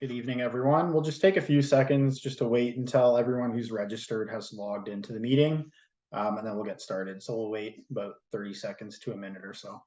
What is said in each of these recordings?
Good evening, everyone. We'll just take a few seconds just to wait until everyone who's registered has logged into the meeting, and then we'll get started. So we'll wait about 30 seconds to a minute or so.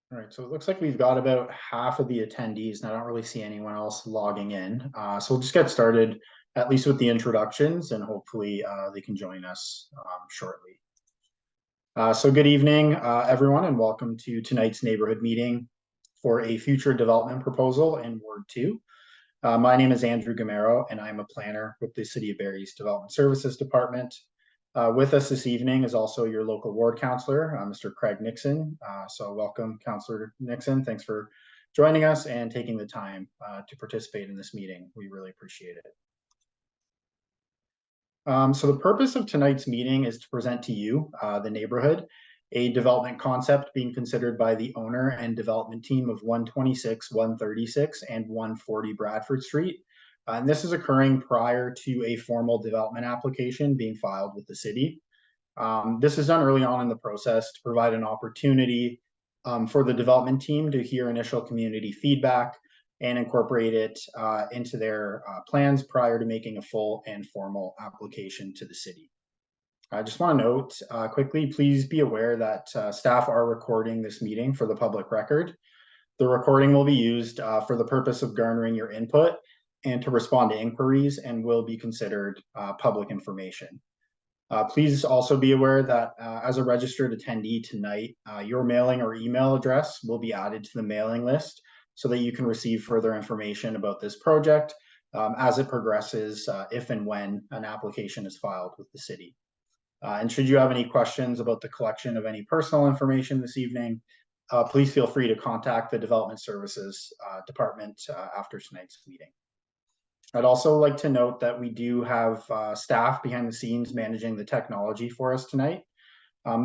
All right, so it looks like we've got about half of the attendees, and I don't really see anyone else logging in. So we'll just get started, at least with the introductions, and hopefully they can join us shortly. So good evening, everyone, and welcome to tonight's neighborhood meeting for a future development proposal in Ward 2. My name is Andrew Gamero, and I'm a planner with the City of Barrie's Development Services Department. With us this evening is also your local ward councillor, Mr. Craig Nixon. So welcome, Councillor Nixon. Thanks for joining us and taking the time to participate in this meeting. We really appreciate it. So the purpose of tonight's meeting is to present to you, the neighborhood, a development concept being considered by the owner and development team of 126, 136, and 140 Bradford Street. And this is occurring prior to a formal development application being filed with the city. This is done early on in the process to provide an opportunity for the development team to hear initial community feedback and incorporate it into their plans prior to making a full and formal application to the city. I just want to note quickly, please be aware that staff are recording this meeting for the public record. The recording will be used for the purpose of garnering your input and to respond to inquiries and will be considered public information. Please also be aware that as a registered attendee tonight, your mailing or email address will be added to the mailing list so that you can receive further information about this project as it progresses if and when an application is filed with the city. And should you have any questions about the collection of any personal information this evening, please feel free to contact the Development Services Department after tonight's meeting. I'd also like to note that we do have staff behind the scenes managing the technology for us tonight.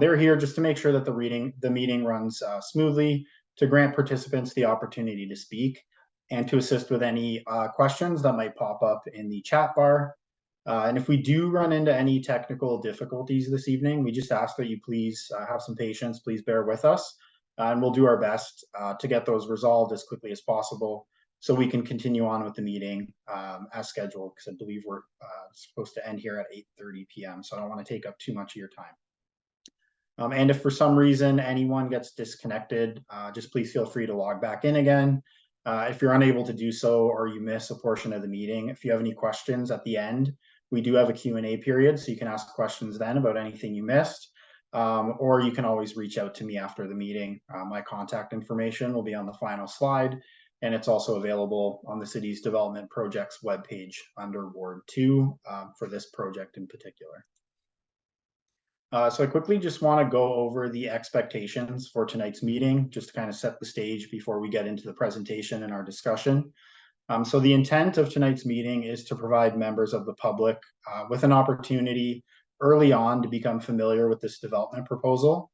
They're here just to make sure that the meeting runs smoothly, to grant participants the opportunity to speak, and to assist with any questions that might pop up in the chat bar. And if we do run into any technical difficulties this evening, we just ask that you please have some patience, please bear with us, and we'll do our best to get those resolved as quickly as possible so we can continue on with the meeting as scheduled, because I believe we're supposed to end here at 8:30 p.m. So I don't want to take up too much of your time. And if for some reason anyone gets disconnected, just please feel free to log back in again. If you're unable to do so or you miss a portion of the meeting, if you have any questions at the end, we do have a Q&A period, so you can ask questions then about anything you missed, or you can always reach out to me after the meeting. My contact information will be on the final slide, and it's also available on the city's development projects webpage under Ward 2 for this project in particular. So I quickly just want to go over the expectations for tonight's meeting, just to kind of set the stage before we get into the presentation and our discussion. So the intent of tonight's meeting is to provide members of the public with an opportunity early on to become familiar with this development proposal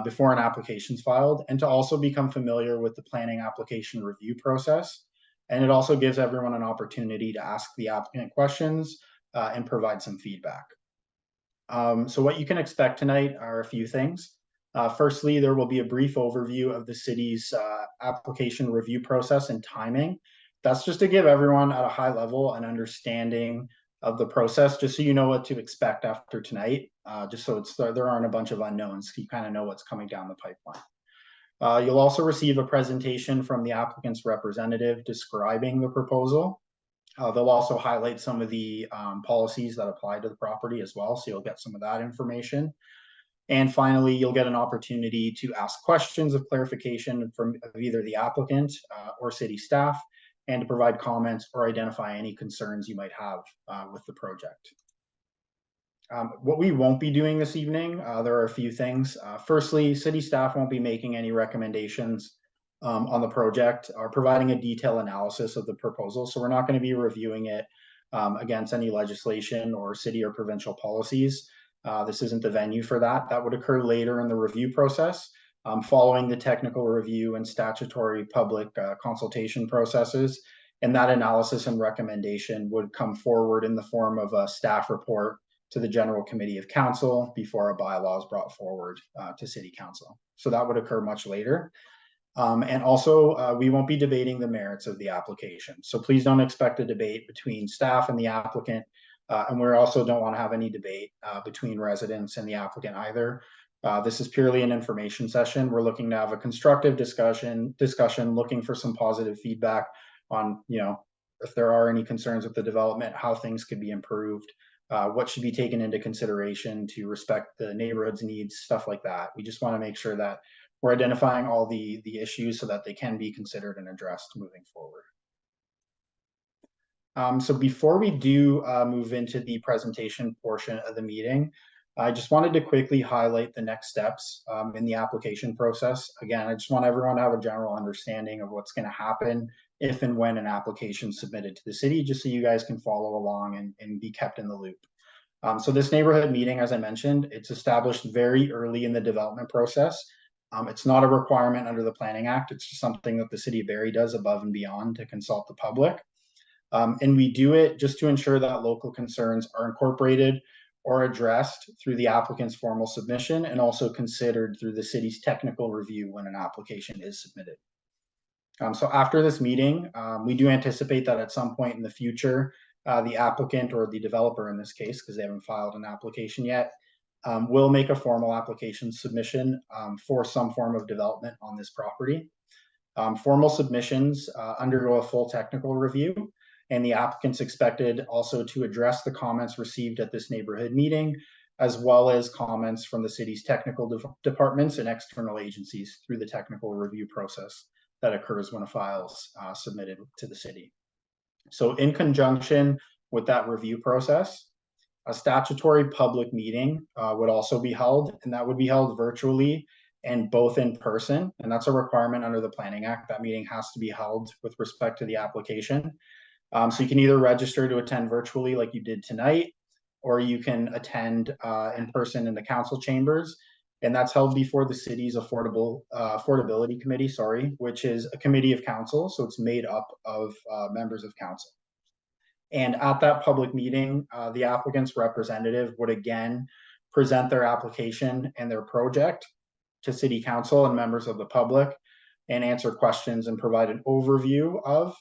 before an application is filed, and to also become familiar with the planning application review process. And it also gives everyone an opportunity to ask the applicant questions and provide some feedback. So what you can expect tonight are a few things. Firstly, there will be a brief overview of the city's application review process and timing. That's just to give everyone at a high level an understanding of the process, just so you know what to expect after tonight, just so there aren't a bunch of unknowns. You kind of know what's coming down the pipeline. You'll also receive a presentation from the applicant's representative describing the proposal. They'll also highlight some of the policies that apply to the property as well, so you'll get some of that information. And finally, you'll get an opportunity to ask questions of clarification from either the applicant or city staff, and to provide comments or identify any concerns you might have with the project. What we won't be doing this evening, there are a few things. Firstly, city staff won't be making any recommendations on the project or providing a detailed analysis of the proposal. So we're not going to be reviewing it against any legislation or city or provincial policies. This isn't the venue for that. That would occur later in the review process, following the technical review and statutory public consultation processes. And that analysis and recommendation would come forward in the form of a staff report to the General Committee of Council before a bylaw is brought forward to City Council. So that would occur much later. And also, we won't be debating the merits of the application. So please don't expect a debate between staff and the applicant. And we also don't want to have any debate between residents and the applicant either. This is purely an information session. We're looking to have a constructive discussion, looking for some positive feedback on, if there are any concerns with the development, how things could be improved. What should be taken into consideration to respect the neighborhood's needs, stuff like that. We just want to make sure that we're identifying all the issues so that they can be considered and addressed moving forward. So before we do move into the presentation portion of the meeting, I just wanted to quickly highlight the next steps in the application process. Again, I just want everyone to have a general understanding of what's going to happen if and when an application is submitted to the city, just so you guys can follow along and be kept in the loop. So this neighborhood meeting, as I mentioned, it's established very early in the development process. It's not a requirement under the Planning Act. It's just something that the city of Barrie does above and beyond to consult the public. And we do it just to ensure that local concerns are incorporated or addressed through the applicant's formal submission, and also considered through the city's technical review when an application is submitted. So after this meeting, we do anticipate that at some point in the future, the applicant, or the developer in this case, because they haven't filed an application yet, will make a formal application submission for some form of development on this property. Formal submissions undergo a full technical review, and the applicant's expected also to address the comments received at this neighborhood meeting, as well as comments from the city's technical departments and external agencies through the technical review process that occurs when a file is submitted to the city. So in conjunction with that review process, a statutory public meeting would also be held, and that would be held virtually and both in person. And that's a requirement under the Planning Act. That meeting has to be held with respect to the application. So you can either register to attend virtually like you did tonight, or you can attend in person in the council chambers. And that's held before the city's affordability committee, which is a committee of council. So it's made up of members of council. And at that public meeting, the applicant's representative would again present their application and their project to city council and members of the public, and answer questions and provide an overview of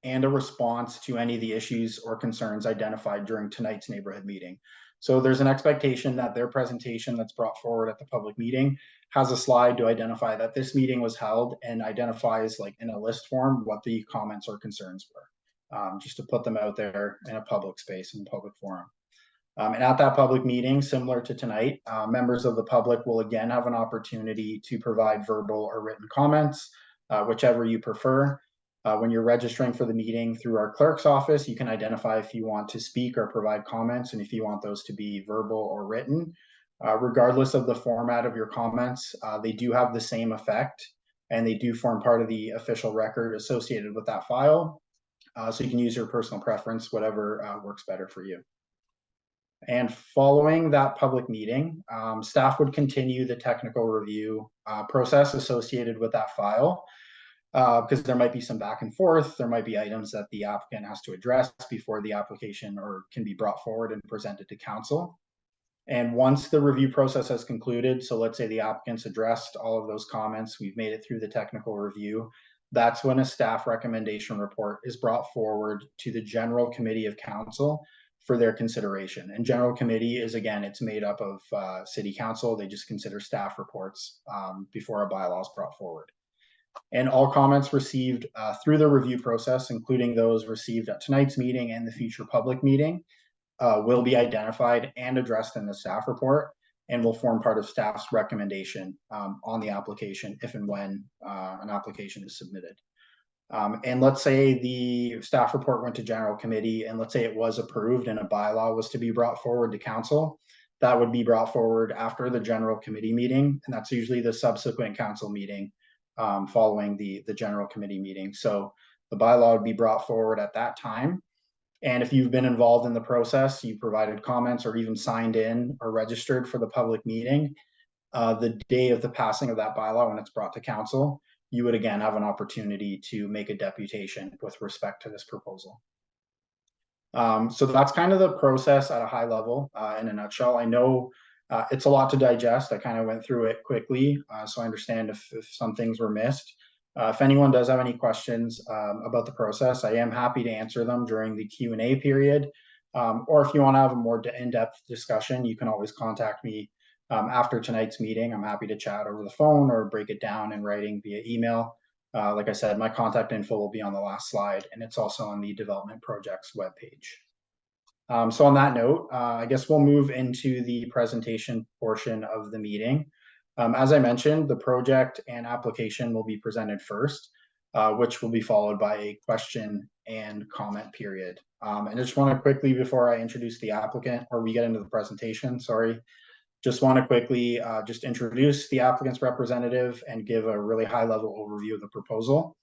and a response to any of the issues or concerns identified during tonight's neighborhood meeting. So there's an expectation that their presentation that's brought forward at the public meeting has a slide to identify that this meeting was held, and identifies, like in a list form, what the comments or concerns were, just to put them out there in a public space and public forum. And at that public meeting, similar to tonight, members of the public will again have an opportunity to provide verbal or written comments, whichever you prefer. When you're registering for the meeting through our clerk's office, you can identify if you want to speak or provide comments, and if you want those to be verbal or written. Regardless of the format of your comments, they do have the same effect, and they do form part of the official record associated with that file. So you can use your personal preference, whatever works better for you. And following that public meeting, staff would continue the technical review process associated with that file. Because there might be some back and forth, there might be items that the applicant has to address before the application or can be brought forward and presented to council. And once the review process has concluded, so let's say the applicant's addressed all of those comments, we've made it through the technical review, that's when a staff recommendation report is brought forward to the General Committee of Council for their consideration. And General Committee is, again, it's made up of City Council. They just consider staff reports before a bylaw is brought forward. And all comments received through the review process, including those received at tonight's meeting and the future public meeting, will be identified and addressed in the staff report and will form part of staff's recommendation on the application if and when an application is submitted. And let's say the staff report went to general committee and let's say it was approved and a bylaw was to be brought forward to council. That would be brought forward after the general committee meeting, and that's usually the subsequent council meeting following the general committee meeting. So the bylaw would be brought forward at that time. And if you've been involved in the process, you provided comments or even signed in or registered for the public meeting, the day of the passing of that bylaw, when it's brought to council, you would again have an opportunity to make a deputation with respect to this proposal. So that's kind of the process at a high level in a nutshell. I know it's a lot to digest. I kind of went through it quickly, so I understand if some things were missed. If anyone does have any questions about the process, I am happy to answer them during the Q&A period. Or if you want to have a more in-depth discussion, you can always contact me after tonight's meeting. I'm happy to chat over the phone or break it down in writing via email. Like I said, my contact info will be on the last slide, and it's also on the development projects webpage. So on that note, I guess we'll move into the presentation portion of the meeting. As I mentioned, the project and application will be presented first, which will be followed by a question and comment period. And I just want to quickly, before I introduce the applicant, or we get into the presentation, sorry, just want to quickly just introduce the applicant's representative and give a really high-level overview of the proposal.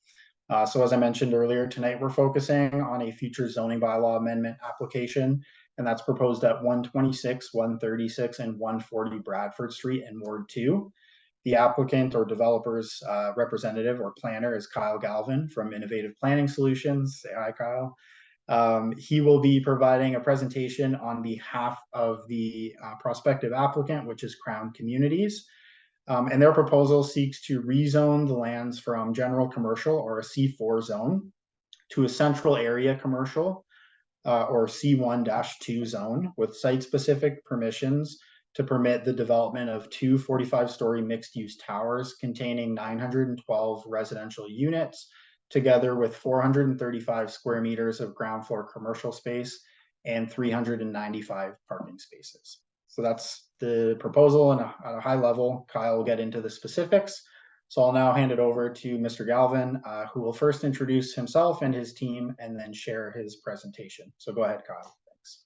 So as I mentioned earlier, tonight we're focusing on a future zoning bylaw amendment application, and that's proposed at 126, 136, and 140 Bradford Street in Ward 2. The applicant or developer's representative or planner is Kyle Galvin from Innovative Planning Solutions. Say hi, Kyle. He will be providing a presentation on behalf of the prospective applicant, which is Crown Communities. And their proposal seeks to rezone the lands from general commercial or a C4 zone to a central area commercial or C1-2 zone with site-specific permissions to permit the development of two 45-story mixed-use towers containing 912 residential units, together with 435 square meters of ground floor commercial space and 395 parking spaces. So that's the proposal and at a high level. Kyle will get into the specifics. So I'll now hand it over to Mr. Galvin, who will first introduce himself and his team and then share his presentation. So go ahead, Kyle. Thanks.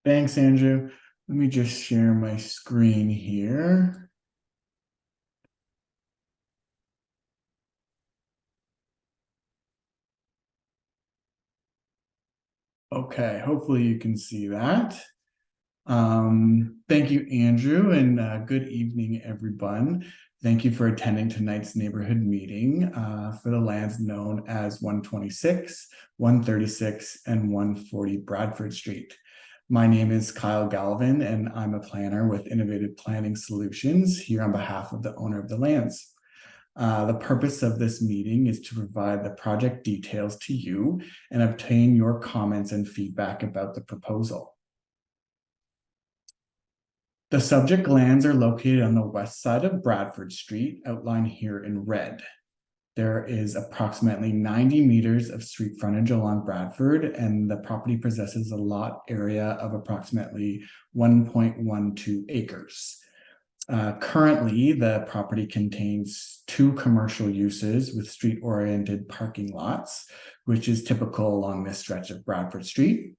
Thanks, Andrew. Let me just share my screen here. Okay, hopefully you can see that. Thank you, Andrew, and good evening, everyone. Thank you for attending tonight's neighborhood meeting for the lands known as 126, 136, and 140 Bradford Street. My name is Kyle Galvin, and I'm a planner with Innovative Planning Solutions here on behalf of the owner of the lands. The purpose of this meeting is to provide the project details to you and obtain your comments and feedback about the proposal. The subject lands are located on the west side of Bradford Street, outlined here in red. There is approximately 90 meters of street frontage along Bradford, and the property possesses a lot area of approximately 1.12 acres. Currently, the property contains two commercial uses with street-oriented parking lots, which is typical along this stretch of Bradford Street.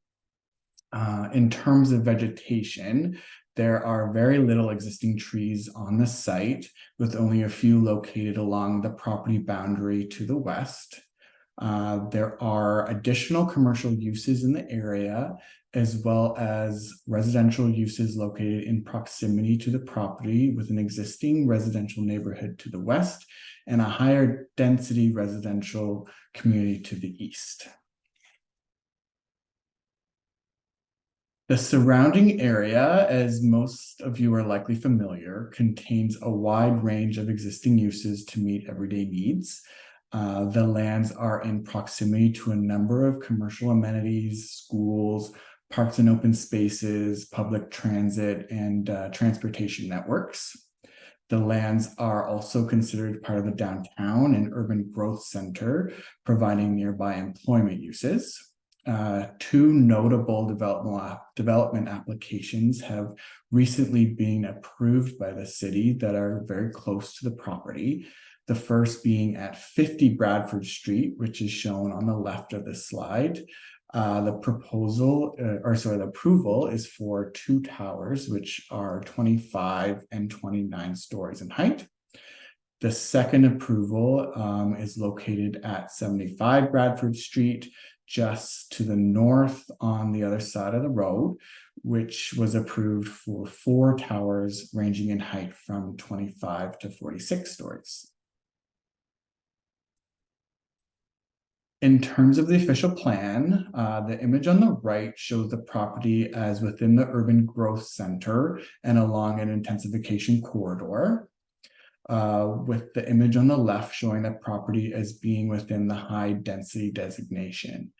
In terms of vegetation, there are very little existing trees on the site, with only a few located along the property boundary to the west. There are additional commercial uses in the area, as well as residential uses located in proximity to the property with an existing residential neighborhood to the west and a higher density residential community to the east. The surrounding area, as most of you are likely familiar, contains a wide range of existing uses to meet everyday needs. The lands are in proximity to a number of commercial amenities, schools, parks and open spaces, public transit, and transportation networks. The lands are also considered part of the downtown and urban growth center, providing nearby employment uses. Two notable development applications have recently been approved by the city that are very close to the property. The first being at 50 Bradford Street, which is shown on the left of the slide. The approval is for two towers, which are 25 and 29 stories in height. The second approval is located at 75 Bradford Street, just to the north on the other side of the road, which was approved for four towers ranging in height from 25 to 46 stories. In terms of the official plan, the image on the right shows the property as within the urban growth center and along an intensification corridor, with the image on the left showing the property as being within the high density designation.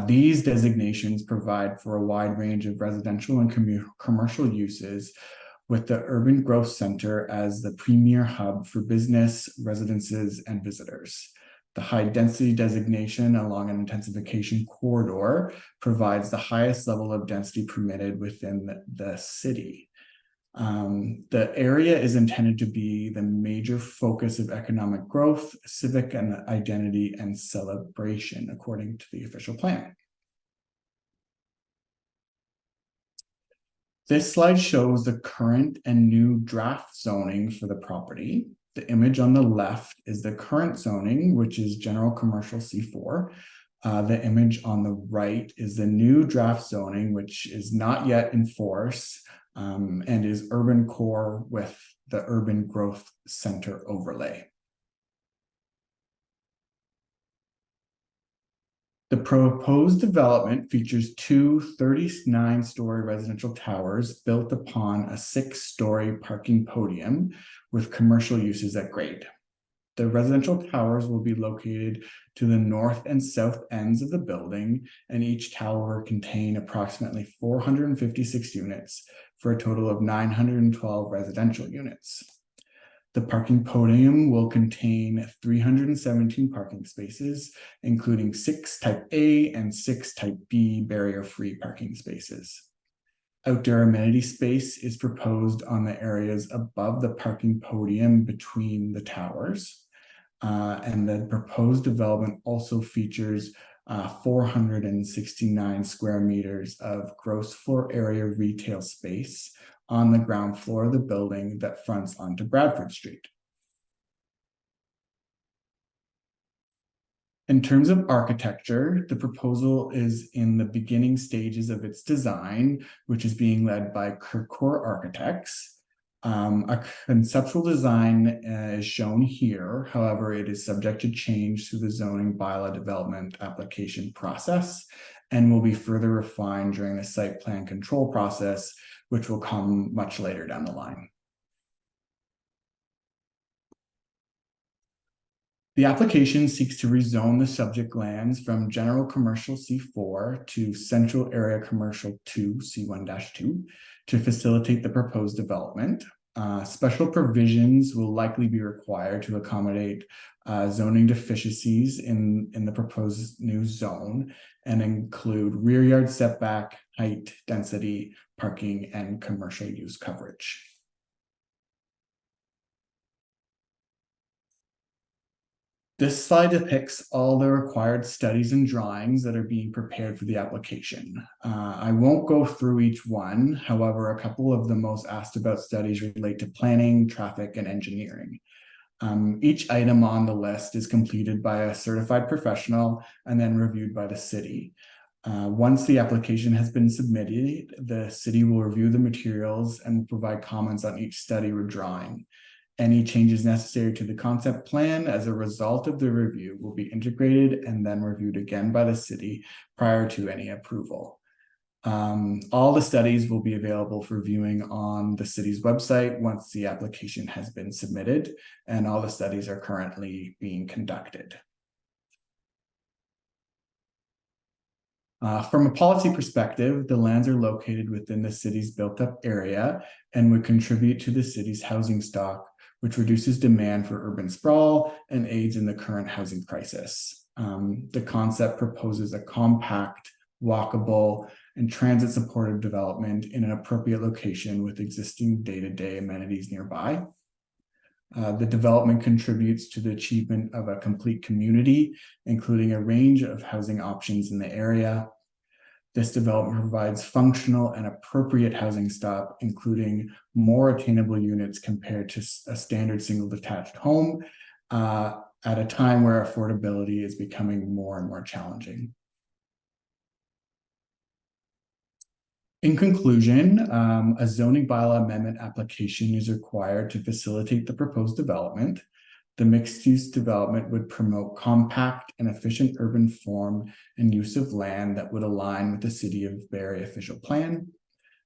These designations provide for a wide range of residential and commercial uses, with the urban growth center as the premier hub for business, residences, and visitors. The high density designation along an intensification corridor provides the highest level of density permitted within the city. The area is intended to be the major focus of economic growth, civic and identity, and celebration, according to the official plan. This slide shows the current and new draft zoning for the property. The image on the left is the current zoning, which is general commercial C4. The image on the right is the new draft zoning, which is not yet in force and is urban core with the urban growth center overlay. The proposed development features two 39-story residential towers built upon a 6-story parking podium with commercial uses at grade. The residential towers will be located to the north and south ends of the building, and each tower will contain approximately 456 units for a total of 912 residential units. The parking podium will contain 317 parking spaces, including 6 Type A and 6 Type B barrier-free parking spaces. Outdoor amenity space is proposed on the areas above the parking podium between the towers. And the proposed development also features 469 square meters of gross floor area retail space on the ground floor of the building that fronts onto Bradford Street. In terms of architecture, the proposal is in the beginning stages of its design, which is being led by Kirkor Architects. A conceptual design is shown here. However, it is subject to change through the zoning bylaw development application process and will be further refined during the site plan control process, which will come much later down the line. The application seeks to rezone the subject lands from general commercial C4 to central area commercial 2, C1-2, to facilitate the proposed development. Special provisions will likely be required to accommodate zoning deficiencies in the proposed new zone and include rear yard setback, height, density, parking, and commercial use coverage. This slide depicts all the required studies and drawings that are being prepared for the application. I won't go through each one. However, a couple of the most asked about studies relate to planning, traffic, and engineering. Each item on the list is completed by a certified professional and then reviewed by the city. Once the application has been submitted, the city will review the materials and will provide comments on each study or drawing. Any changes necessary to the concept plan as a result of the review will be integrated and then reviewed again by the city prior to any approval. All the studies will be available for viewing on the city's website once the application has been submitted, and all the studies are currently being conducted. From a policy perspective, the lands are located within the city's built-up area and would contribute to the city's housing stock which reduces demand for urban sprawl and aids in the current housing crisis. The concept proposes a compact, walkable, and transit-supportive development in an appropriate location with existing day-to-day amenities nearby. The development contributes to the achievement of a complete community, including a range of housing options in the area. This development provides functional and appropriate housing stock, including more attainable units compared to a standard single detached home, at a time where affordability is becoming more and more challenging. In conclusion, a zoning bylaw amendment application is required to facilitate the proposed development. The mixed-use development would promote compact and efficient urban form and use of land that would align with the City of Barrie official plan.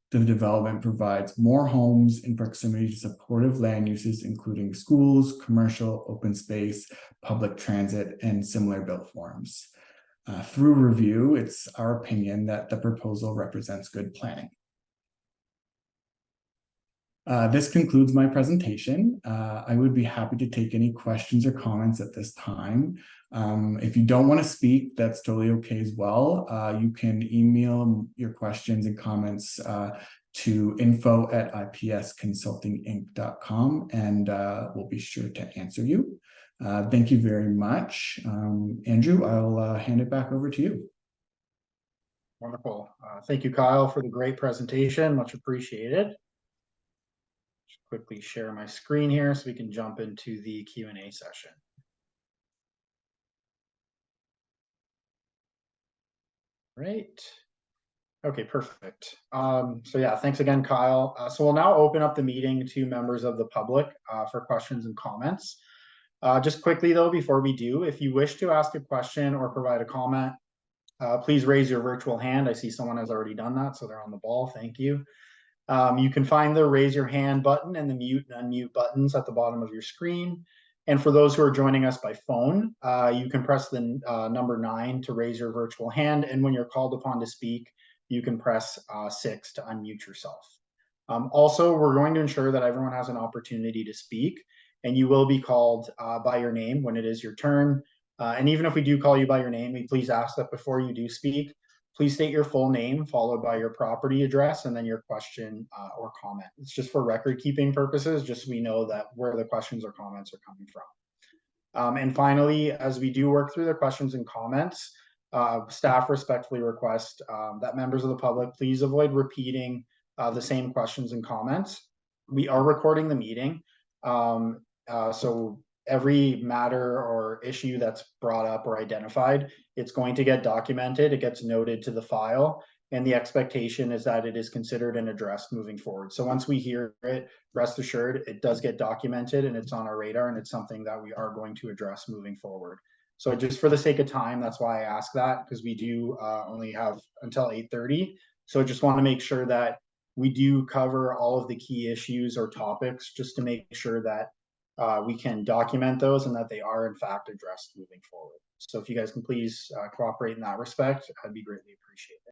The development provides more homes in proximity to supportive land uses, including schools, commercial, open space, public transit, and similar built forms. Through review, it's our opinion that the proposal represents good planning. This concludes my presentation. I would be happy to take any questions or comments at this time. If you don't want to speak, that's totally okay as well. You can email your questions and comments to info@ipsconsultinginc.com, and we'll be sure to answer you. Thank you very much. Andrew, I'll hand it back over to you. Wonderful. Thank you, Kyle, for the great presentation. Much appreciated. Just quickly share my screen here so we can jump into the Q&A session. Right. Okay, perfect. So yeah, thanks again, Kyle. So we'll now open up the meeting to members of the public for questions and comments. Just quickly though, before we do, if you wish to ask a question or provide a comment, please raise your virtual hand. I see someone has already done that, so they're on the ball. Thank you. You can find the raise your hand button and the mute and unmute buttons at the bottom of your screen. And for those who are joining us by phone, you can press the number 9 to raise your virtual hand. And when you're called upon to speak, you can press 6 to unmute yourself. Also, we're going to ensure that everyone has an opportunity to speak, and you will be called by your name when it is your turn. And even if we do call you by your name, we please ask that before you do speak, please state your full name followed by your property address and then your question or comment. It's just for record keeping purposes, just so we know that where the questions or comments are coming from. And finally, as we do work through the questions and comments, staff respectfully request that members of the public please avoid repeating the same questions and comments. We are recording the meeting, so every matter or issue that's brought up or identified, it's going to get documented, it gets noted to the file, and the expectation is that it is considered and addressed moving forward. So once we hear it, rest assured, it does get documented and it's on our radar, and it's something that we are going to address moving forward. So just for the sake of time, that's why I ask that, because we do only have until 8:30. So I just want to make sure that we do cover all of the key issues or topics, just to make sure that we can document those and that they are in fact addressed moving forward. So if you guys can please cooperate in that respect, I'd be greatly appreciated.